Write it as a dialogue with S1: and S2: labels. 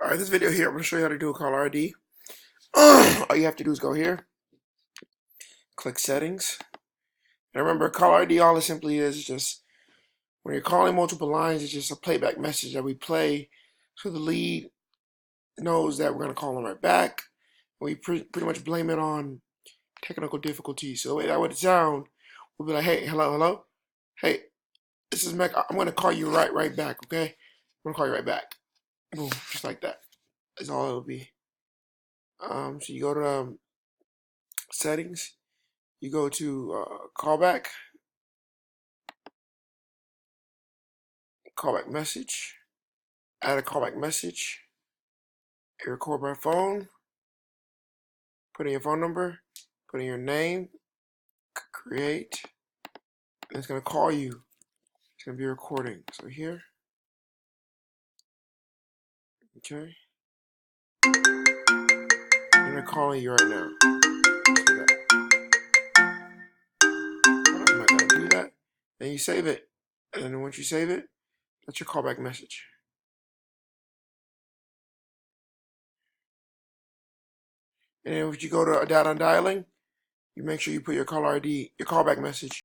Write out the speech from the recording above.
S1: Alright, this video here, I'm going to show you how to do a caller ID. All you have to do is go here, click settings. And remember, caller ID, all it simply is just when you're calling multiple lines, it's just a playback message that we play so the lead knows that we're going to call them right back. We pretty much blame it on technical difficulties. So the way that would sound, we'll be like, hey, hello. Hey, this is Mac. I'm going to call you right back, okay? I'm going to call you right back. Boom, just like that. That's all it'll be. So you go to settings, you go to callback message, add a callback message, you record by phone, put in your phone number, put in your name, create, and it's going to call you. It's going to be recording. So here, okay, and they're calling you right now. I'm not going to do that. Then you save it, and then once you save it, that's your callback message. And then if you go to data on dialing, you make sure you put your caller ID, your callback message.